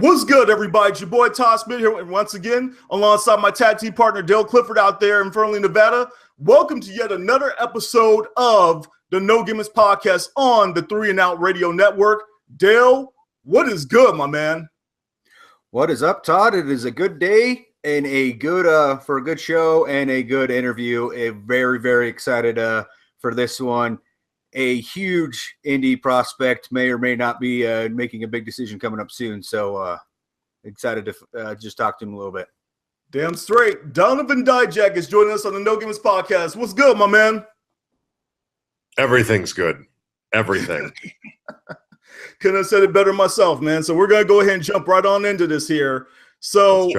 What's good, everybody? It's your boy Todd Smith here, and once again, alongside my tag team partner Dale Clifford out there in Fernley, Nevada. Welcome to yet another episode of the No Gimmicks podcast on the 3 and Out Radio Network. Dale, what is good, my man? What is up, Todd? It is a good day and a good for a good show and a good interview. Very, very excited for this one. A huge indie prospect may or may not be making a big decision coming up soon. So excited to just talk to him a little bit. Damn straight. Donovan Dijak is joining us on the No Gimmicks podcast. What's good, my man? Everything's good. Everything. Couldn't have said it better myself, man. So we're going to go ahead and jump right on into this here. So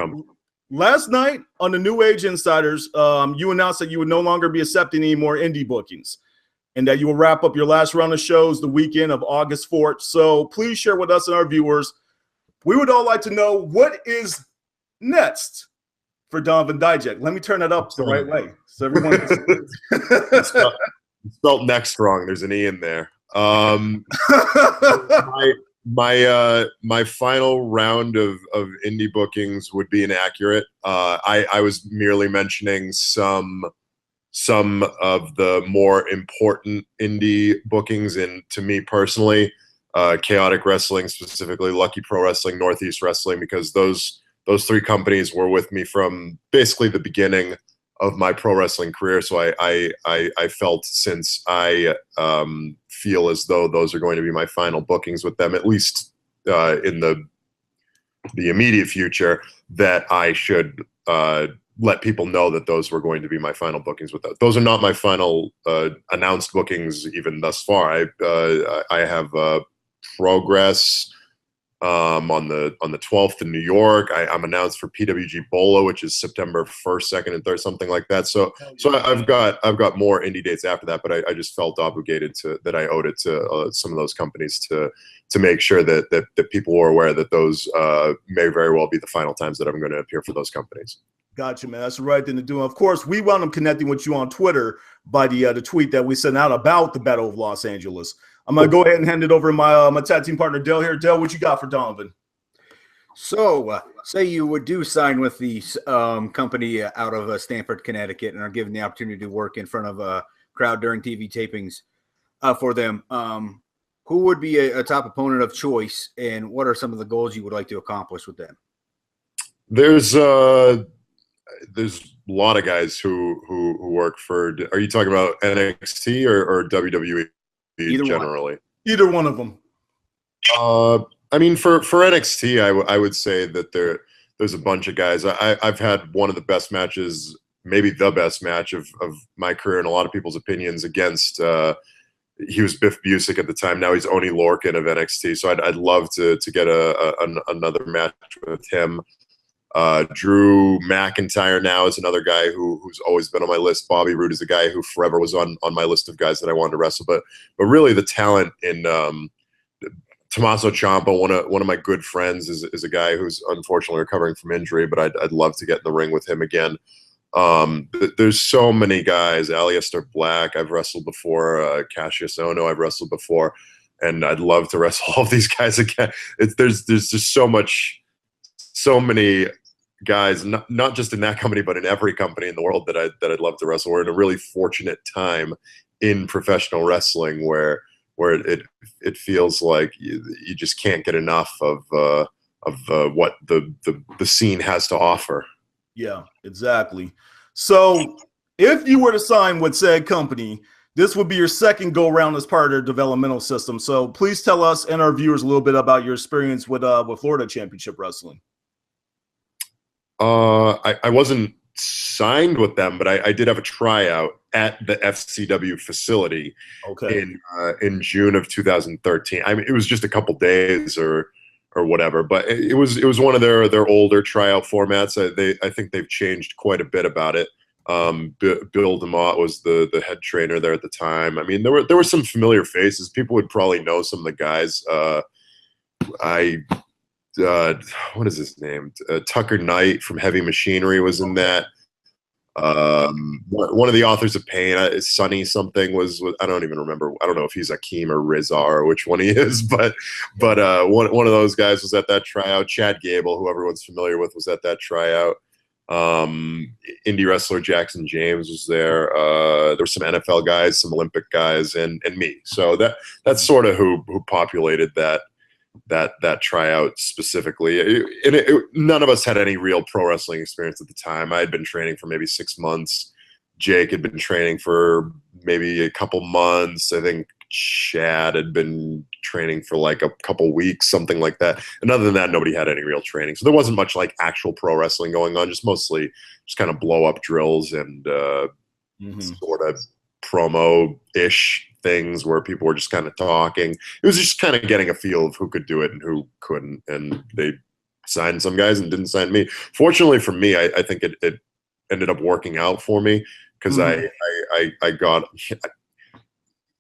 last night on the New Age Insiders, you announced that you would no longer be accepting any more indie bookings, and that you will wrap up your last round of shows the weekend of August 4th. So please share with us and our viewers. We would all like to know what is next for Donovan Dijak. Let me turn it up the right way so everyone can spelled next wrong. There's an E in there. My final round of indie bookings would be inaccurate. I was merely mentioning some of the more important indie bookings, and to me personally, Chaotic Wrestling, specifically Lucky Pro Wrestling, Northeast Wrestling, because those three companies were with me from basically the beginning of my pro wrestling career. So I felt, since I feel as though those are going to be my final bookings with them, at least in the immediate future, that I should let people know that those were going to be my final bookings with those. Those are not my final announced bookings even thus far. I have Progress on the 12th in New York. I'm announced for PWG Bola, which is September 1st, 2nd, and 3rd, something like that. So I've got more indie dates after that, but I just felt obligated that I owed it to some of those companies to make sure that people were aware that those may very well be the final times that I'm going to appear for those companies. Gotcha, man. That's the right thing to do. Of course, we wound up connecting with you on Twitter by the tweet that we sent out about the Battle of Los Angeles. I'm going to go ahead and hand it over to my tag team partner, Dale here. Dale, what you got for Donovan? So, say you would sign with the company out of Stamford, Connecticut, and are given the opportunity to work in front of a crowd during TV tapings for them. Who would be a top opponent of choice, and what are some of the goals you would like to accomplish with them? There's a lot of guys who work for. Are you talking about NXT or WWE? Generally, either one of them. I mean, for NXT, I would say that there's a bunch of guys. I've had one of the best matches, maybe the best match of my career in a lot of people's opinions, against he was Biff Busick at the time. Now he's Oney Lorcan of NXT. So I'd love to get another match with him. Drew McIntyre now is another guy who's always been on my list. Bobby Roode is a guy who forever was on my list of guys that I wanted to wrestle. But really, the talent in Tommaso Ciampa, one of my good friends, is a guy who's unfortunately recovering from injury. But I'd love to get in the ring with him again. There's so many guys. Aleister Black, I've wrestled before. Cassius Ohno, I've wrestled before, and I'd love to wrestle all of these guys again. There's just so many guys, not just in that company, but in every company in the world that I'd love to wrestle. We're in a really fortunate time in professional wrestling where it feels like you just can't get enough of what the scene has to offer. Yeah, exactly. So if you were to sign with said company, this would be your second go round as part of their developmental system. So please tell us and our viewers a little bit about your experience with Florida Championship Wrestling. I wasn't signed with them, but I did have a tryout at the FCW facility in June of 2013. I mean, it was just a couple days or whatever, but it was one of their older tryout formats. I think they've changed quite a bit about it. Bill DeMott was the head trainer there at the time. I mean, there were some familiar faces. People would probably know some of the guys. What is his name? Tucker Knight from Heavy Machinery was in that. One of the authors of Pain, Sonny something was I don't even remember. I don't know if he's Akeem or Rizar or which one he is, but one of those guys was at that tryout. Chad Gable, who everyone's familiar with, was at that tryout. Indie wrestler Jackson James was there. There were some NFL guys, some Olympic guys, and me. So that's sort of who populated that tryout specifically. None of us had any real pro wrestling experience at the time. I had been training for maybe 6 months. Jake had been training for maybe a couple months. I think Chad had been training for like a couple weeks, something like that. And other than that, nobody had any real training. So there wasn't much like actual pro wrestling going on, just mostly just kind of blow up drills and sort of promo-ish things where people were just kind of talking. It was just kind of getting a feel of who could do it and who couldn't. And they signed some guys and didn't sign me. Fortunately for me, I think it ended up working out for me because I got –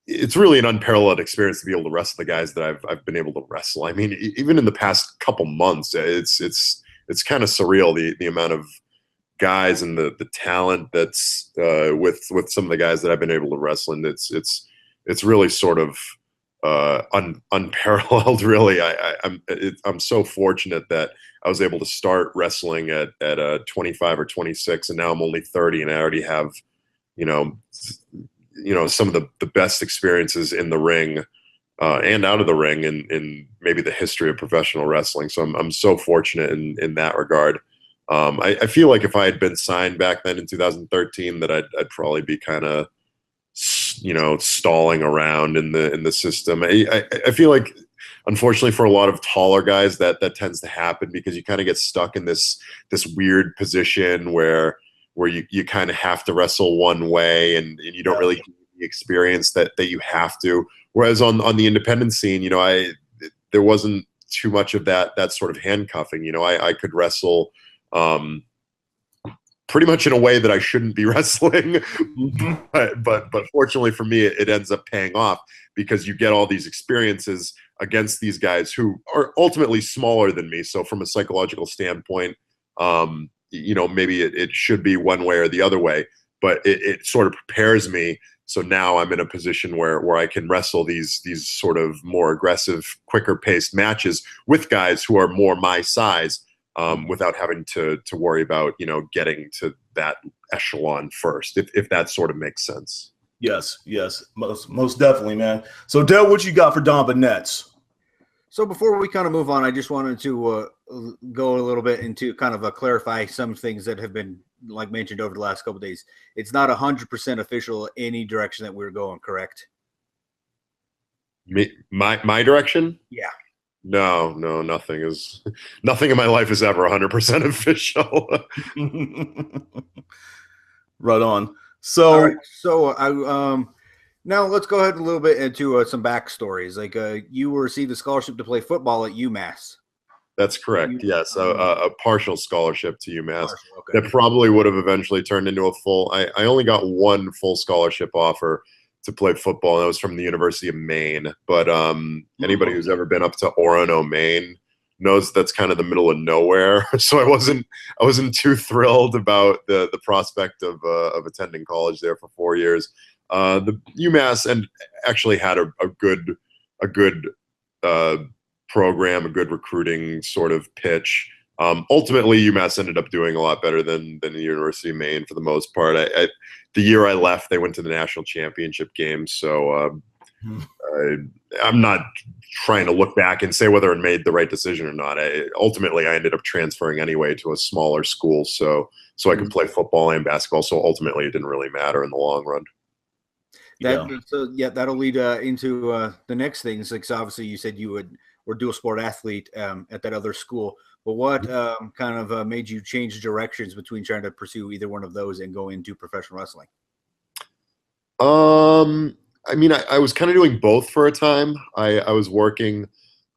it's really an unparalleled experience to be able to wrestle the guys that I've been able to wrestle. I mean, even in the past couple months, it's kind of surreal the amount of guys and the talent that's with some of the guys that I've been able to wrestle, and it's really sort of unparalleled. Really, I'm so fortunate that I was able to start wrestling at 25 or 26, and now I'm only 30, and I already have some of the best experiences in the ring and out of the ring in maybe the history of professional wrestling. So I'm so fortunate in that regard. I feel like if I had been signed back then in 2013, that I'd probably be kind of stalling around in the system. I feel like, unfortunately, for a lot of taller guys, that tends to happen because you kind of get stuck in this weird position where you kind of have to wrestle one way and you don't really get the experience that you have to. Whereas on the independent scene, there wasn't too much of that sort of handcuffing. I could wrestle pretty much in a way that I shouldn't be wrestling. but fortunately for me, it ends up paying off because you get all these experiences against these guys who are ultimately smaller than me. So from a psychological standpoint, maybe it should be one way or the other way, but it sort of prepares me. So now I'm in a position where I can wrestle these sort of more aggressive, quicker paced matches with guys who are more my size, without having to worry about, getting to that echelon first, if that sort of makes sense. Yes, most definitely, man. So Dale, what you got for Donovan Nets? So before we kind of move on, I just wanted to go a little bit into kind of clarify some things that have been like mentioned over the last couple of days. It's not 100% official any direction that we're going, correct? My direction? Yeah. No, nothing in my life is ever 100% official. Right on. So, all right, so now let's go ahead a little bit into some backstories. Like you received a scholarship to play football at UMass. That's correct. Yes, a partial scholarship to UMass. Okay. That probably would have eventually turned into a full. I only got one full scholarship offer to play football, and that was from the University of Maine. But anybody who's ever been up to Orono, Maine, knows that's kind of the middle of nowhere. So I wasn't too thrilled about the prospect of attending college there for 4 years. The UMass and actually had a good program, a good recruiting sort of pitch. Ultimately, UMass ended up doing a lot better than the University of Maine for the most part. The year I left, they went to the national championship game. So I'm not trying to look back and say whether it made the right decision or not. Ultimately, I ended up transferring anyway to a smaller school so I could play football and basketball. So ultimately, it didn't really matter in the long run. That'll lead into the next things. Like, so obviously, you said you were dual sport athlete at that other school. But what kind of made you change directions between trying to pursue either one of those and go into professional wrestling? I mean, I was kind of doing both for a time. I was working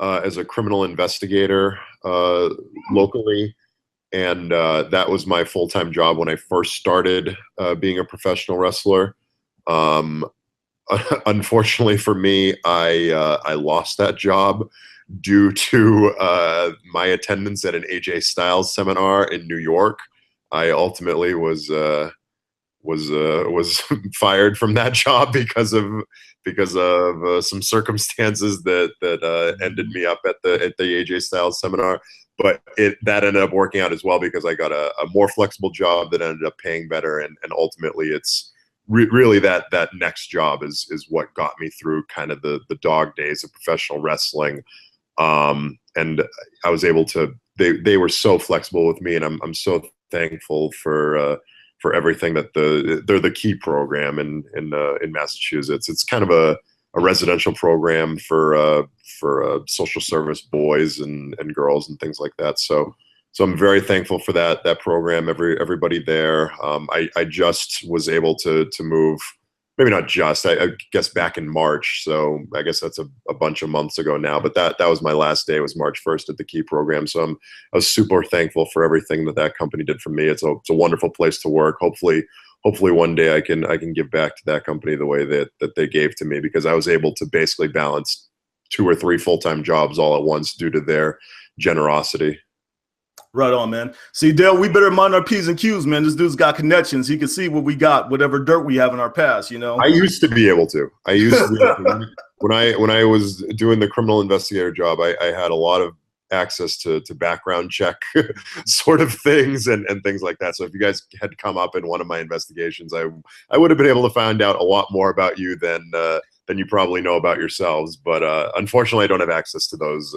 as a criminal investigator locally, and that was my full-time job when I first started being a professional wrestler. Unfortunately for me, I lost that job due to my attendance at an AJ Styles seminar in New York. I ultimately was was fired from that job because of some circumstances that ended me up at the AJ Styles seminar. But that ended up working out as well because I got a more flexible job that ended up paying better, and ultimately it's really that next job is what got me through kind of the dog days of professional wrestling. And I was able to. They were so flexible with me, and I'm so thankful for everything that they're the Key program in Massachusetts. It's kind of a residential program for social service boys and girls and things like that. So I'm very thankful for that program. Everybody there. I just was able to move. Maybe not just, I guess back in March. So I guess that's a bunch of months ago now, but that was my last day, was March 1st at the Key program. So I was super thankful for everything that company did for me. It's a wonderful place to work. Hopefully one day I can give back to that company the way that they gave to me, because I was able to basically balance 2 or 3 full-time jobs all at once due to their generosity. Right on, man. See, Dale, we better mind our P's and Q's, man. This dude's got connections. He can see what we got, whatever dirt we have in our past, you know? I used to be able to. When I was doing the criminal investigator job, I had a lot of access to background check sort of things and things like that. So if you guys had come up in one of my investigations, I would have been able to find out a lot more about you than you probably know about yourselves. But unfortunately, I don't have access to those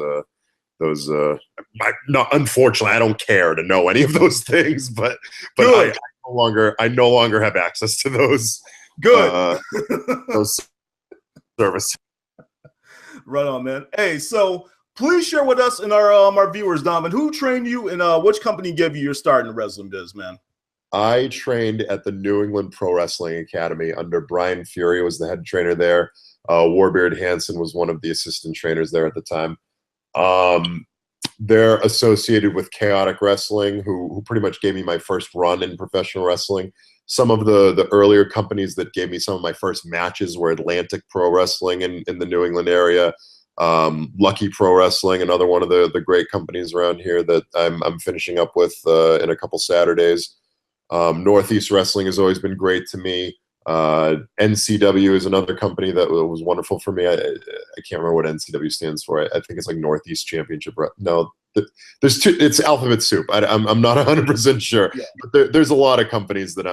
unfortunately, I don't care to know any of those things, but I no longer have access to those. Good. Those services. Right on, man. Hey, so please share with us and our viewers, Donovan, who trained you and which company gave you your start in the wrestling biz, man? I trained at the New England Pro Wrestling Academy under Brian Fury, was the head trainer there. Warbeard Hansen was one of the assistant trainers there at the time. They're associated with Chaotic Wrestling, who pretty much gave me my first run in professional wrestling. Some of the earlier companies that gave me some of my first matches were Atlantic Pro Wrestling in the New England area. Lucky Pro Wrestling, another one of the great companies around here that I'm finishing up with in a couple Saturdays. Northeast Wrestling has always been great to me. NCW is another company that was wonderful for me. I can't remember what NCW stands for. I think it's like Northeast Championship. No, there's two. It's alphabet soup. I'm not 100% sure. Yeah. But there's a lot of companies that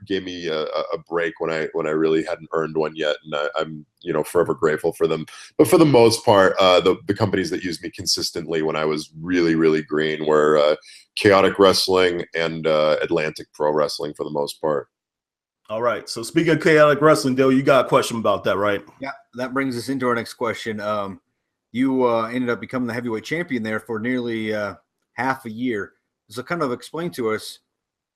gave me a break when I really hadn't earned one yet, and I'm forever grateful for them. But for the most part, the companies that used me consistently when I was really, really green were Chaotic Wrestling and Atlantic Pro Wrestling for the most part. All right. So speaking of Chaotic Wrestling, Dale, you got a question about that, right? Yeah, that brings us into our next question. You ended up becoming the heavyweight champion there for nearly half a year. So kind of explain to us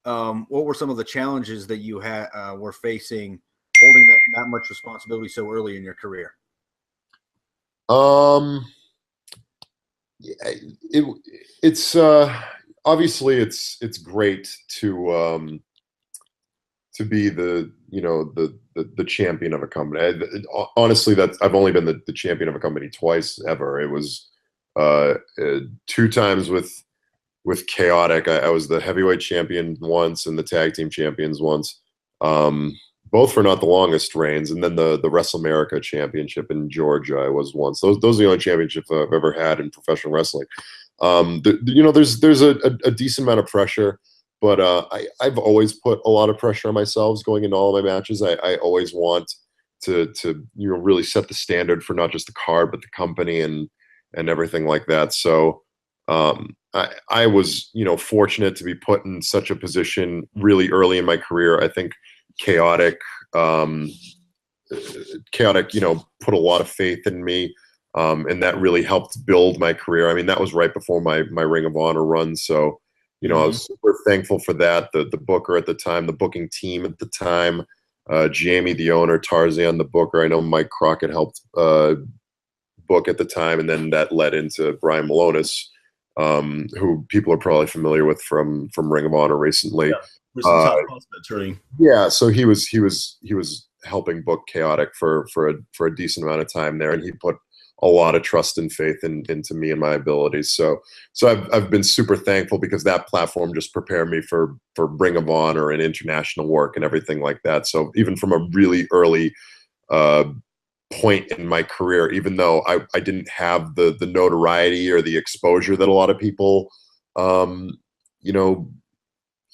what were some of the challenges that you were facing holding that much responsibility so early in your career? It's obviously it's great to be the champion of a company. Honestly, I've only been the champion of a company twice ever. It was 2 times with Chaotic. I was the heavyweight champion once and the tag team champions once. Both for not the longest reigns, and then the WrestleMerica championship in Georgia I was once. Those are the only championships I've ever had in professional wrestling. There's a decent amount of pressure. But I've always put a lot of pressure on myself going into all of my matches. I always want to really set the standard for not just the card, but the company and everything like that. So I was fortunate to be put in such a position really early in my career. I think Chaotic put a lot of faith in me, and that really helped build my career. I mean, that was right before my Ring of Honor run. So I was super thankful for that. The booker at the time, the booking team at the time, Jamie, the owner, Tarzan, the booker. I know Mike Crockett helped book at the time, and then that led into Brian Malonis, who people are probably familiar with from Ring of Honor recently. Yeah, so he was helping book Chaotic for a decent amount of time there, and he put a lot of trust and faith into me and my abilities. So I've been super thankful because that platform just prepared me for Ring of Honor and international work and everything like that. So even from a really early point in my career, even though I didn't have the notoriety or the exposure that a lot of people,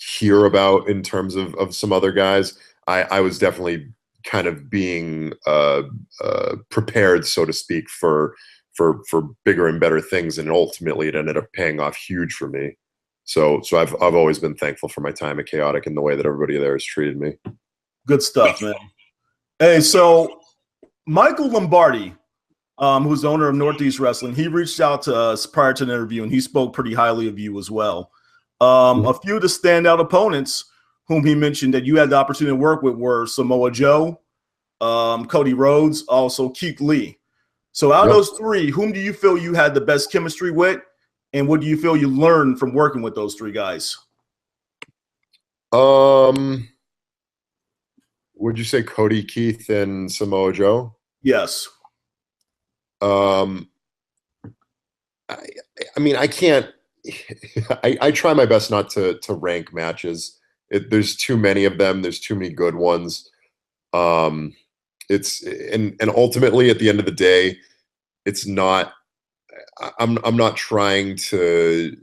hear about in terms of some other guys, I was definitely kind of being prepared, so to speak, for bigger and better things, and ultimately it ended up paying off huge for me. So I've always been thankful for my time at Chaotic and the way that everybody there has treated me. Good stuff, man. Hey, so Michael Lombardi, who's the owner of Northeast Wrestling, he reached out to us prior to the interview, and he spoke pretty highly of you as well. A few of the standout opponents whom he mentioned that you had the opportunity to work with were Samoa Joe, Cody Rhodes, also Keith Lee. So out of those three, whom do you feel you had the best chemistry with, and what do you feel you learned from working with those three guys? Would you say Cody, Keith, and Samoa Joe? Yes. I mean, I can't. I try my best not to rank matches. There's too many of them. There's too many good ones. It's and ultimately at the end of the day, it's not. I'm not trying to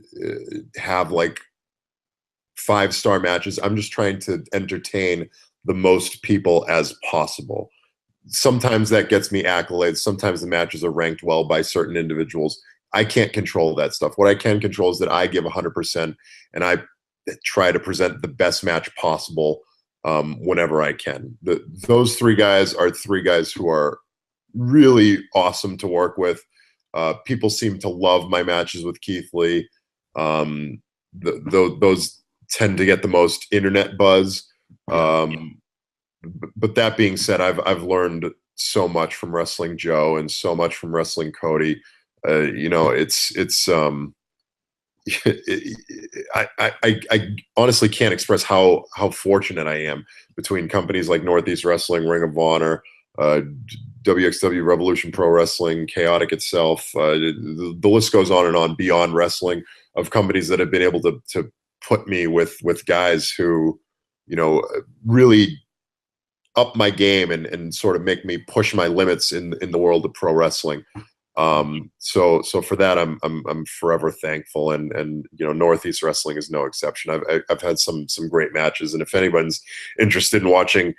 have like 5-star matches. I'm just trying to entertain the most people as possible. Sometimes that gets me accolades. Sometimes the matches are ranked well by certain individuals. I can't control that stuff. What I can control is that I give 100% and I try to present the best match possible whenever I can. Those three guys are three guys who are really awesome to work with. People seem to love my matches with Keith Lee. Those tend to get the most internet buzz. But that being said, I've learned so much from wrestling Joe and so much from wrestling Cody. I honestly can't express how fortunate I am between companies like Northeast Wrestling, Ring of Honor, WXW, Revolution Pro Wrestling, Chaotic itself. The list goes on and on beyond wrestling, of companies that have been able to put me with guys who, really up my game and sort of make me push my limits in the world of pro wrestling. So for that, I'm forever thankful, and Northeast Wrestling is no exception. I've had some great matches, and if anyone's interested in watching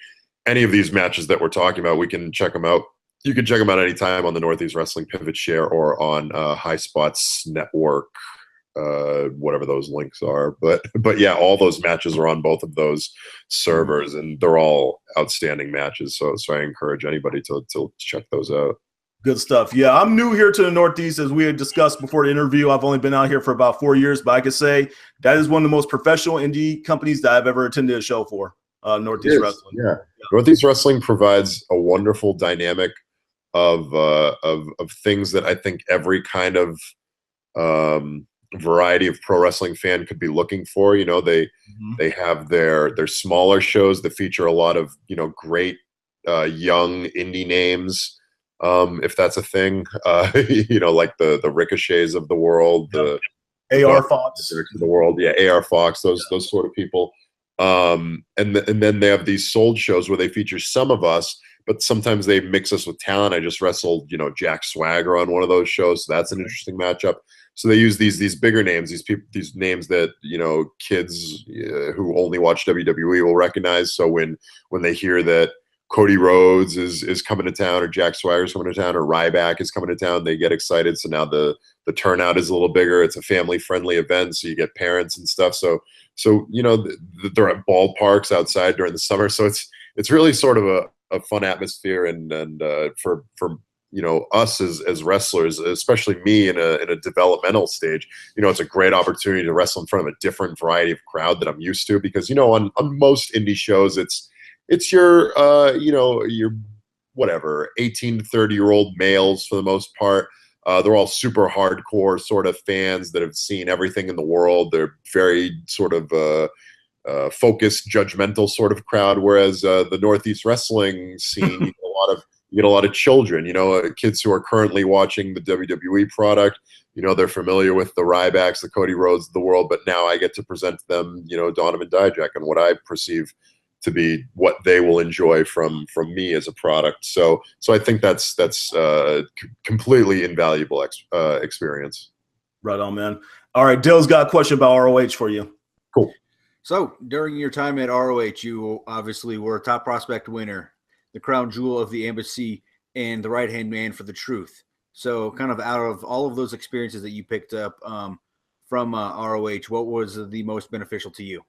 any of these matches that we're talking about, we can check them out. You can check them out anytime on the Northeast Wrestling Pivot Share or on High Spots Network, whatever those links are. But yeah, all those matches are on both of those servers, and they're all outstanding matches. So I encourage anybody to check those out. Good stuff. Yeah, I'm new here to the Northeast, as we had discussed before the interview. I've only been out here for about 4 years, but I can say that is one of the most professional indie companies that I've ever attended a show for, Northeast Wrestling. Yeah. Northeast Wrestling provides a wonderful dynamic of things that I think every kind of variety of pro wrestling fan could be looking for. They have their smaller shows that feature a lot of great young indie names. If that's a thing, like the Ricochets of the world, the AR Fox of the world, AR Fox, those sort of people. And then they have these sold shows where they feature some of us, but sometimes they mix us with talent. I just wrestled, Jack Swagger on one of those shows, so that's an interesting matchup. So they use these bigger names, these names that kids who only watch WWE will recognize. So when they hear that Cody Rhodes is coming to town, or Jack Swagger's coming to town, or Ryback is coming to town, they get excited. So now the turnout is a little bigger. It's a family-friendly event, so you get parents and stuff. So they're at ballparks outside during the summer. So it's really sort of a fun atmosphere, and for us as wrestlers, especially me in a developmental stage, it's a great opportunity to wrestle in front of a different variety of crowd that I'm used to, because on most indie shows it's your your whatever 18 to 30-year-old males for the most part. They're all super hardcore sort of fans that have seen everything in the world. They're very sort of focused, judgmental sort of crowd, whereas the Northeast Wrestling scene, a lot of you get a lot of children, kids who are currently watching the WWE product. They're familiar with the Rybacks, the Cody Rhodes of the world, but now I get to present them, Donovan Dijak and what I perceive to be what they will enjoy from me as a product. So I think that's completely invaluable experience. Right on, man. All right, Dale's got a question about ROH for you. Cool. So during your time at ROH, you obviously were a top prospect winner, the crown jewel of the embassy, and the right-hand man for the truth. So kind of out of all of those experiences that you picked up from ROH, what was the most beneficial to you?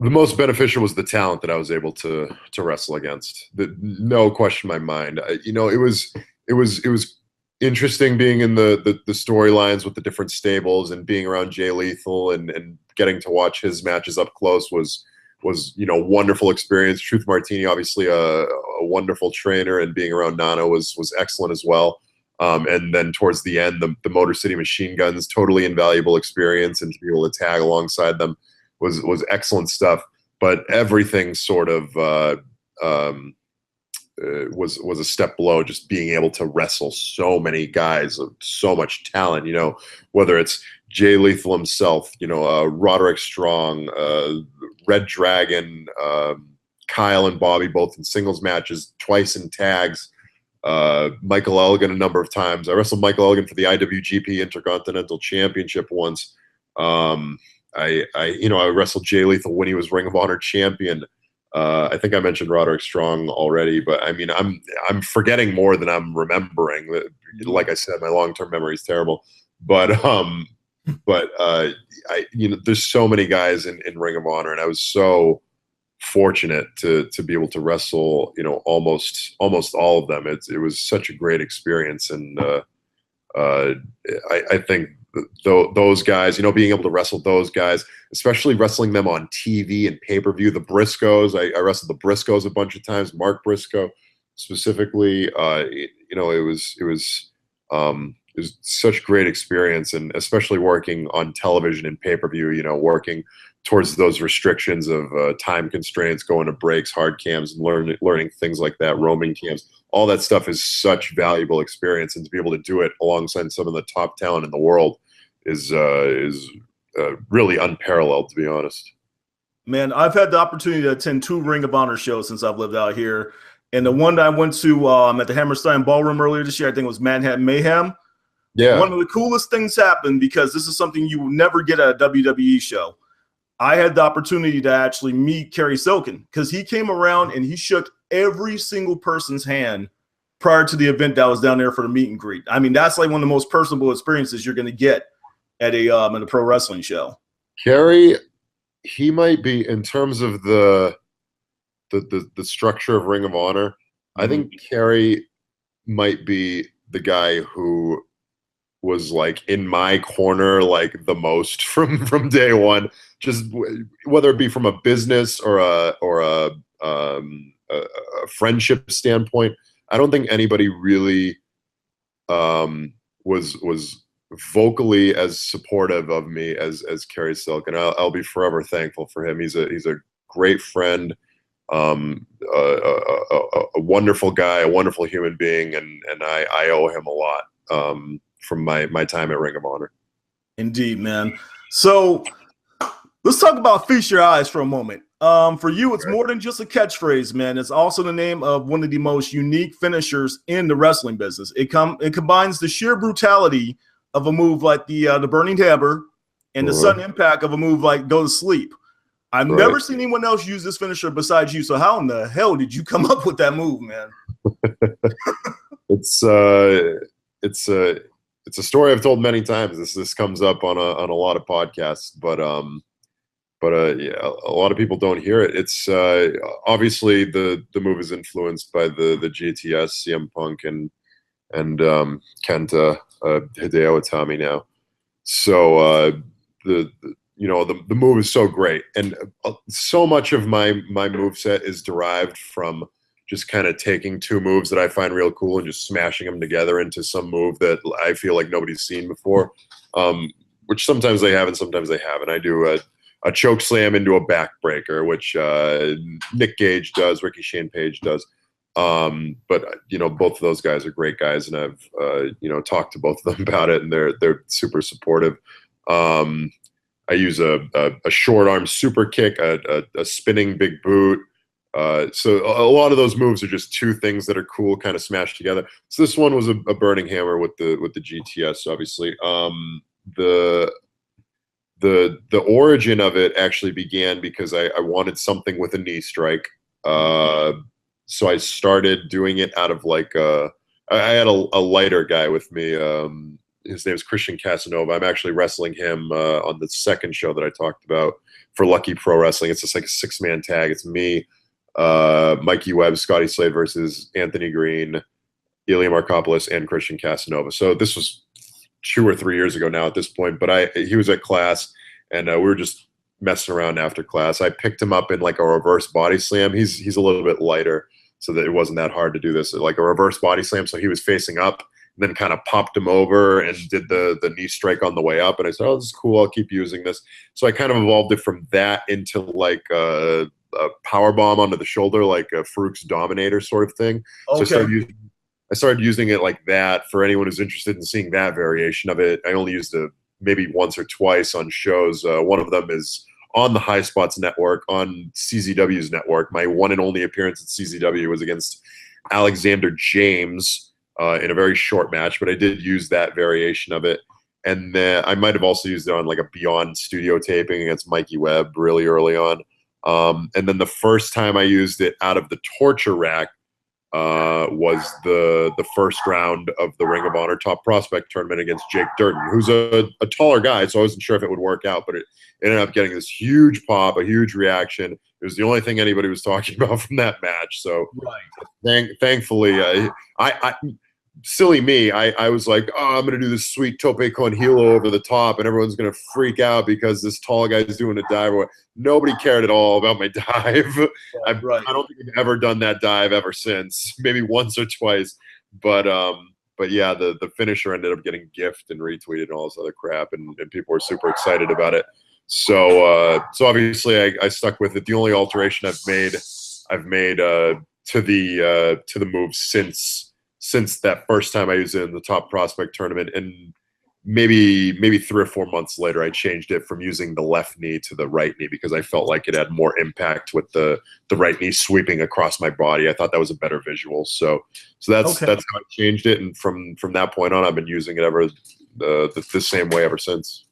The most beneficial was the talent that I was able to wrestle against. No question in my mind. It was interesting being in the storylines with the different stables and being around Jay Lethal and getting to watch his matches up close was wonderful experience. Truth Martini, obviously a wonderful trainer, and being around Nano was excellent as well. And then towards the end, the Motor City Machine Guns, totally invaluable experience, and to be able to tag alongside them was excellent stuff. But everything sort of was a step below, just being able to wrestle so many guys of so much talent, whether it's Jay Lethal himself, Roderick Strong, Red Dragon, Kyle and Bobby, both in singles matches, twice in tags, Michael Elgin a number of times. I wrestled Michael Elgin for the IWGP Intercontinental Championship once. I wrestled Jay Lethal when he was Ring of Honor champion. I think I mentioned Roderick Strong already, but I mean, I'm forgetting more than I'm remembering. Like I said, my long-term memory is terrible. But there's so many guys in Ring of Honor, and I was so fortunate to be able to wrestle, almost all of them. It was such a great experience, and I think those guys, being able to wrestle those guys, especially wrestling them on TV and pay-per-view, the Briscoes, I wrestled the Briscoes a bunch of times, Mark Briscoe specifically, it was such great experience, and especially working on television and pay-per-view, working towards those restrictions of time constraints, going to breaks, hard cams, and learning things like that, roaming cams. All that stuff is such valuable experience, and to be able to do it alongside some of the top talent in the world is really unparalleled, to be honest. Man, I've had the opportunity to attend 2 Ring of Honor shows since I've lived out here, and the one that I went to at the Hammerstein Ballroom earlier this year, I think it was Manhattan Mayhem. Yeah. One of the coolest things happened, because this is something you will never get at a WWE show. I had the opportunity to actually meet Kerry Silkin, because he came around and he shook every single person's hand prior to the event that was down there for the meet and greet. I mean, that's like one of the most personable experiences you're going to get at a pro wrestling show. Kerry, he might be, in terms of the structure of Ring of Honor, I think Kerry might be the guy who was like in my corner like the most from day one, just whether it be from a business or a friendship standpoint. I don't think anybody really was vocally as supportive of me as Kerry Silk, and I'll be forever thankful for him. He's a great friend, a wonderful guy, a wonderful human being, and I owe him a lot from my time at Ring of Honor. Indeed, man. So let's talk about Feast Your Eyes for a moment. For you, it's more than just a catchphrase, man. It's also the name of one of the most unique finishers in the wrestling business. It combines the sheer brutality of a move like the Burning Hammer and the sudden impact of a move like Go to Sleep. I've never seen anyone else use this finisher besides you. So how in the hell did you come up with that move, man? It's a story I've told many times. This comes up on a lot of podcasts, but yeah, a lot of people don't hear it. It's obviously the move is influenced by the GTS, CM Punk, and Kenta, Hideo Itami now. So the move is so great, and so much of my moveset is derived from just kind of taking 2 moves that I find real cool and just smashing them together into some move that I feel like nobody's seen before, which sometimes they have and sometimes they haven't. I do a choke slam into a backbreaker, which Nick Gage does, Ricky Shane Page does. But both of those guys are great guys, and I've talked to both of them about it, and they're super supportive. I use a short arm super kick, a spinning big boot. So a lot of those moves are just two things that are cool, kind of smashed together. So this one was a burning hammer with the GTS, obviously. The origin of it actually began because I wanted something with a knee strike. So I started doing it out of like I had a lighter guy with me. His name is Christian Casanova. I'm actually wrestling him on the second show that I talked about for Lucky Pro Wrestling. It's just like a 6-man tag. It's me, Mikey Webb, Scotty Slade versus Anthony Green, Ilya Markopoulos, and Christian Casanova. So this was 2 or 3 years ago now at this point, but he was at class, and we were just messing around after class. I picked him up in like a reverse body slam. He's a little bit lighter, so that it wasn't that hard to do this, like a reverse body slam. So he was facing up, and then kind of popped him over and did the knee strike on the way up. And I said, oh, this is cool. I'll keep using this. So I kind of evolved it from that into like a power bomb onto the shoulder, like a Farouk's Dominator sort of thing. Okay. So I started using it like that. For anyone who's interested in seeing that variation of it, I only used it maybe once or twice on shows. One of them is on the High Spots Network, on CZW's network. My one and only appearance at CZW was against Alexander James in a very short match, but I did use that variation of it. And then I might have also used it on like a Beyond Studio taping against Mikey Webb really early on. And then the first time I used it out of the torture rack was the first round of the Ring of Honor Top Prospect tournament against Jake Durden, who's a taller guy, so I wasn't sure if it would work out, but it ended up getting this huge pop, a huge reaction. It was the only thing anybody was talking about from that match. So thankfully, I silly me, I was like, oh, I'm going to do this sweet tope con hilo over the top, and everyone's going to freak out because this tall guy's doing a dive. Nobody cared at all about my dive. I don't think I've ever done that dive ever since, maybe once or twice. But yeah, the finisher ended up getting gifted and retweeted and all this other crap, and people were super excited about it. So obviously I stuck with it. The only alteration I've made to the move since that first time I used it in the Top Prospect tournament, and maybe 3 or 4 months later, I changed it from using the left knee to the right knee because I felt like it had more impact with the right knee sweeping across my body. I thought that was a better visual. So that's how I changed it, and from that point on, I've been using it the same way ever since.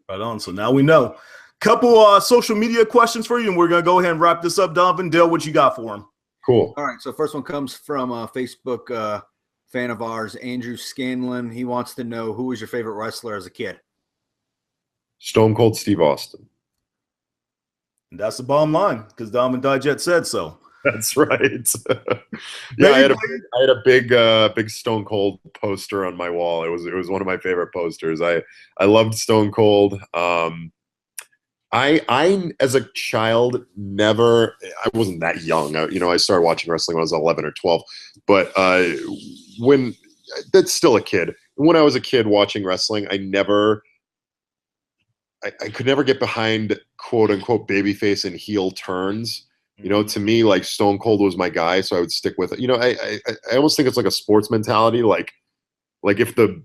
Right on. So now we know. Couple social media questions for you, and we're gonna go ahead and wrap this up. Donovan, Dale, what you got for him? Cool. All right. So first one comes from a Facebook fan of ours, Andrew Scanlon. He wants to know, who was your favorite wrestler as a kid? Stone Cold Steve Austin. And that's the bottom line, because Donovan Dijak said so. That's right. Yeah, I had a big Stone Cold poster on my wall. It was one of my favorite posters. I loved Stone Cold. I as a child I wasn't that young. I started watching wrestling when I was 11 or 12, but when that's still a kid. When I was a kid watching wrestling, I could never get behind quote unquote babyface and heel turns. To me, like Stone Cold was my guy, so I would stick with it. I almost think it's like a sports mentality. Like if the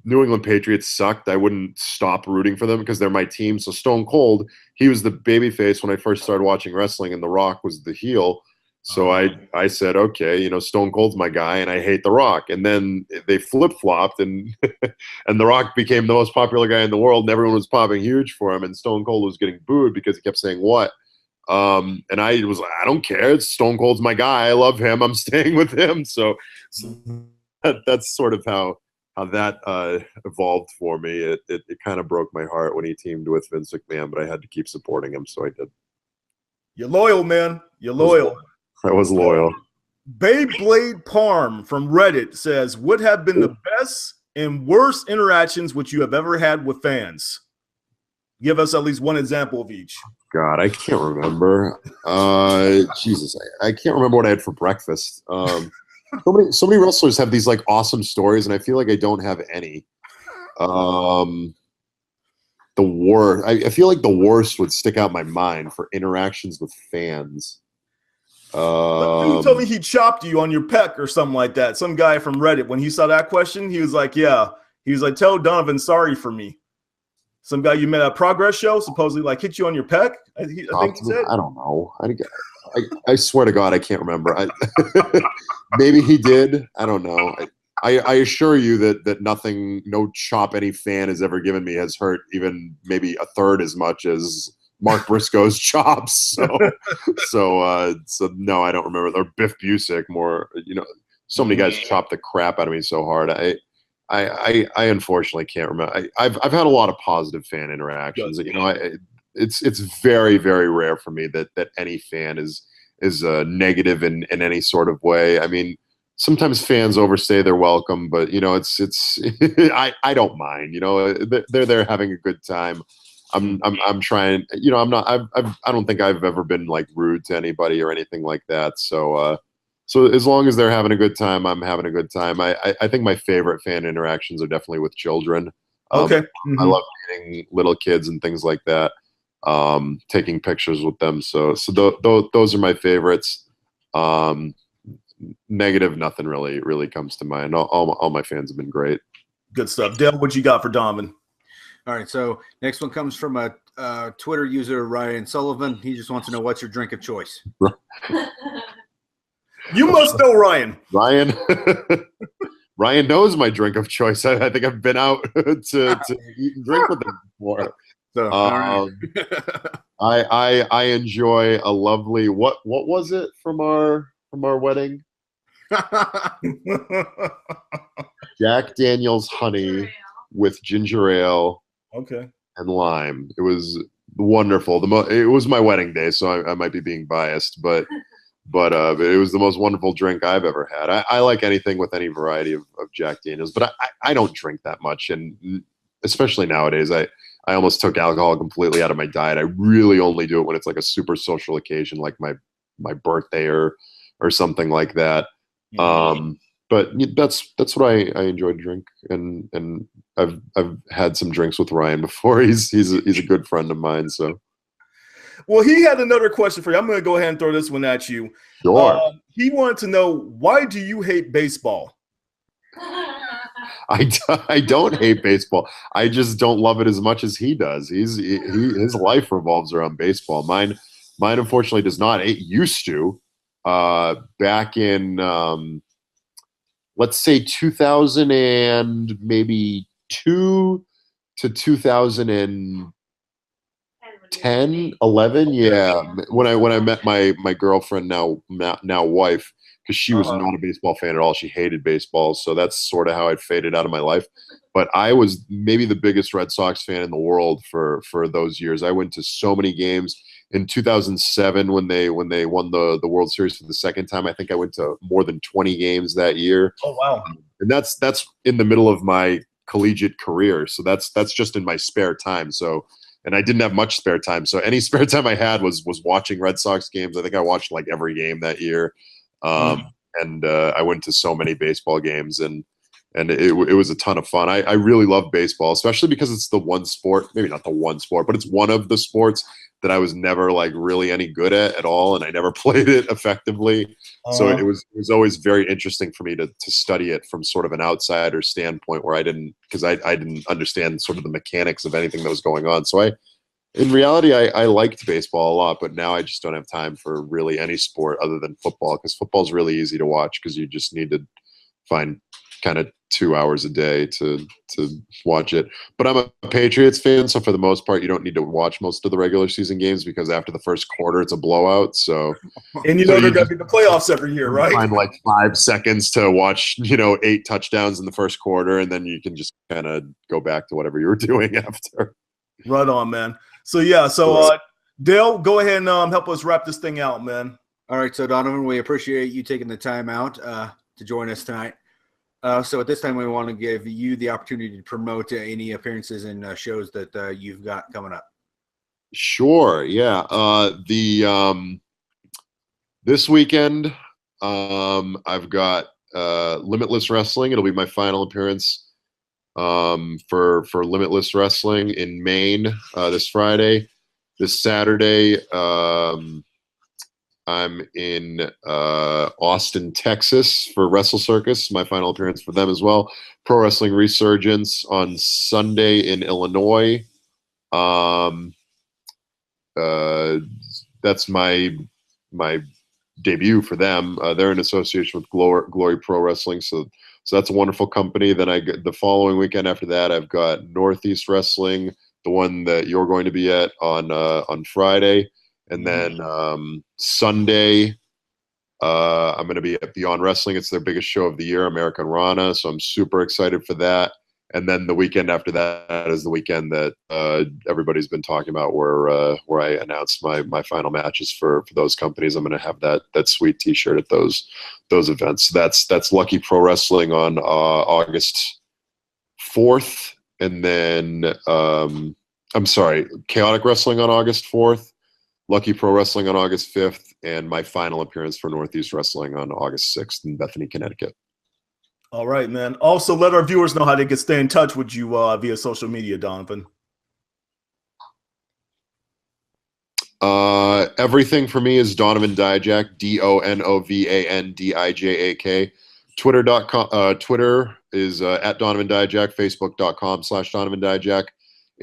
New England Patriots sucked, I wouldn't stop rooting for them because they're my team. So Stone Cold, he was the babyface when I first started watching wrestling, and The Rock was the heel. So I said, okay, Stone Cold's my guy, and I hate The Rock. And then they flip-flopped, and and The Rock became the most popular guy in the world, and everyone was popping huge for him, and Stone Cold was getting booed because he kept saying what. And I was like, I don't care. Stone Cold's my guy. I love him. I'm staying with him. So that's sort of how that evolved for me. It kind of broke my heart when he teamed with Vince McMahon, but I had to keep supporting him, so I did. You're loyal, man. You're loyal. I was loyal. Beyblade Parm from Reddit says, what have been the best and worst interactions which you have ever had with fans? Give us at least one example of each. God, I can't remember. Jesus, I can't remember what I had for breakfast. So many wrestlers have these like awesome stories, and I feel like I don't have any. The worst, I feel like the worst would stick out in my mind for interactions with fans. Some dude told me he chopped you on your pec or something like that. Some guy from Reddit, when he saw that question, he was like, yeah. He was like, tell Donovan sorry for me. Some guy you met at a Progress show supposedly like hit you on your pec. I think he said. I don't know. I swear to God, I can't remember. Maybe he did. I don't know. I assure you that nothing, no chop any fan has ever given me has hurt even maybe a third as much as Mark Briscoe's chops. So no, I don't remember. Or Biff Busick, more, so many guys chopped the crap out of me so hard. I unfortunately can't remember. I've had a lot of positive fan interactions. It's very, very rare for me that any fan is negative in any sort of way. I mean, sometimes fans overstay their welcome, but it's I don't mind. They're there having a good time. I'm trying. I'm not. I don't think I've ever been like rude to anybody or anything like that. So as long as they're having a good time, I'm having a good time. I think my favorite fan interactions are definitely with children. Okay. I love meeting little kids and things like that. Taking pictures with them. So those are my favorites. Negative, nothing really comes to mind. All my fans have been great. Good stuff. Dale, what you got for Donovan? All right, so next one comes from a Twitter user, Ryan Sullivan. He just wants to know, what's your drink of choice? You must know Ryan. Ryan knows my drink of choice. I think I've been out to eat and drink with him before. So I enjoy a lovely what was it from our wedding? Jack Daniel's honey with ginger ale. Okay. And lime. It was wonderful. It was my wedding day, so I might be being biased, but it was the most wonderful drink I've ever had. I like anything with any variety of Jack Daniels, but I don't drink that much, and especially nowadays, I almost took alcohol completely out of my diet. I really only do it when it's like a super social occasion, like my birthday or something like that. Mm-hmm. But that's what I enjoy to drink, and I've had some drinks with Ryan before. He's a good friend of mine. So, well, he had another question for you. I'm going to go ahead and throw this one at you. Sure. He wanted to know, why do you hate baseball? I don't hate baseball. I just don't love it as much as he does. His life revolves around baseball. Mine unfortunately does not. It used to. Back in let's say 2000 and maybe 2 to 2010, 11. Yeah. When I met my girlfriend, now wife, because she was not a baseball fan at all. She hated baseball. So that's sort of how it faded out of my life. But I was maybe the biggest Red Sox fan in the world for those years. I went to so many games. In 2007, when they won the World Series for the second time, I think I went to more than 20 games that year. Oh wow! And that's in the middle of my collegiate career, so that's just in my spare time. So, and I didn't have much spare time, so any spare time I had was watching Red Sox games. I think I watched like every game that year, and I went to so many baseball games, and it was a ton of fun. I really love baseball, especially because it's the one sport, maybe not the one sport, but it's one of the sports that I was never like really any good at all, and I never played it effectively. So it was always very interesting for me to study it from sort of an outsider standpoint, where I didn't understand sort of the mechanics of anything that was going on. So in reality, I liked baseball a lot, but now I just don't have time for really any sport other than football, because football is really easy to watch because you just need to find kind of 2 hours a day to watch it. But I'm a Patriots fan, so for the most part, you don't need to watch most of the regular season games, because after the first quarter, it's a blowout. So, and they're going to be the playoffs every year, right? Find like 5 seconds to watch, 8 touchdowns in the first quarter, and then you can just kind of go back to whatever you were doing after. Right on, man. So yeah, Dale, go ahead and help us wrap this thing out, man. All right, so Donovan, we appreciate you taking the time out to join us tonight. So at this time, we want to give you the opportunity to promote any appearances and shows that you've got coming up. Sure. Yeah. This weekend, I've got Limitless Wrestling. It'll be my final appearance for Limitless Wrestling in Maine this Friday. This Saturday, I'm in Austin, Texas for Wrestle Circus, my final appearance for them as well. Pro Wrestling Resurgence on Sunday in Illinois. That's my debut for them. They're in association with Glory Pro Wrestling, so that's a wonderful company. Then the following weekend after that, I've got Northeast Wrestling, the one that you're going to be at on Friday, and then Sunday I'm going to be at Beyond Wrestling. It's their biggest show of the year, American Rana, so I'm super excited for that. And then the weekend after that is the weekend that everybody's been talking about, where I announced my final matches for those companies. I'm going to have that sweet T-shirt at those events. That's Lucky Pro Wrestling on August 4th, and then I'm sorry, Chaotic Wrestling on August 4th, Lucky Pro Wrestling on August 5th, and my final appearance for Northeast Wrestling on August 6th in Bethany, Connecticut. All right, man. Also, let our viewers know how they can stay in touch with you via social media, Donovan. Everything for me is Donovan Dijak, DONOVANDIJAK. Twitter is at Donovan Dijak. Facebook.com/Donovan Dijak.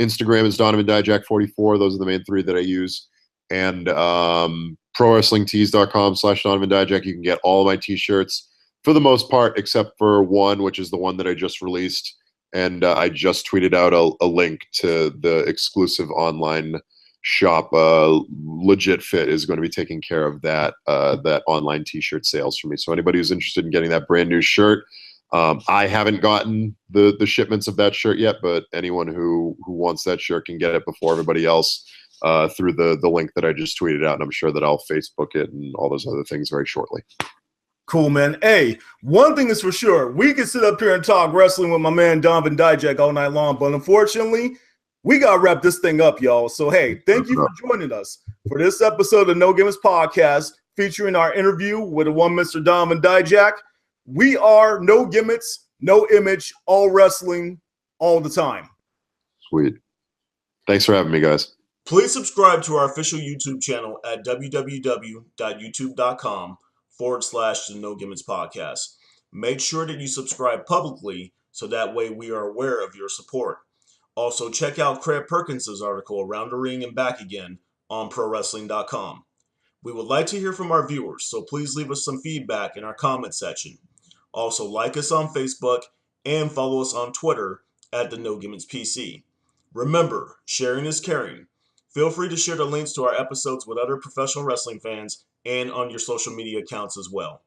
Instagram is Donovan Dijak 44. Those are the main three that I use. And ProWrestlingTees.com/Donovan Dijak. You can get all of my T-shirts, for the most part, except for one, which is the one that I just released. And I just tweeted out a link to the exclusive online shop. Legit Fit is going to be taking care of that online T-shirt sales for me. So anybody who's interested in getting that brand new shirt, I haven't gotten the shipments of that shirt yet, but anyone who wants that shirt can get it before everybody else through the link that I just tweeted out. And I'm sure that I'll Facebook it and all those other things very shortly. Cool, man. Hey, one thing is for sure. We can sit up here and talk wrestling with my man Donovan Dijak all night long, but unfortunately, we got to wrap this thing up, y'all. So, hey, thank you for joining us for this episode of No Gimmicks Podcast, featuring our interview with the one Mr. Donovan Dijak. We are no gimmicks, no image, all wrestling, all the time. Sweet. Thanks for having me, guys. Please subscribe to our official YouTube channel at www.youtube.com/the No Gimmicks Podcast. Make sure that you subscribe publicly so that way we are aware of your support. Also, check out Craig Perkins' article, Around the Ring and Back Again, on ProWrestling.com. We would like to hear from our viewers, so please leave us some feedback in our comment section. Also, like us on Facebook and follow us on Twitter at the No Gimmicks PC. Remember, sharing is caring. Feel free to share the links to our episodes with other professional wrestling fans and on your social media accounts as well.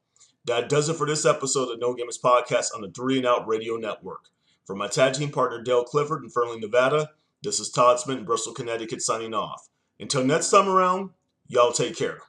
That does it for this episode of No Gimmicks Podcast on the 3 and Out Radio Network. For my tag team partner Dale Clifford in Fernley, Nevada, this is Todd Smith in Bristol, Connecticut signing off. Until next time around, y'all take care.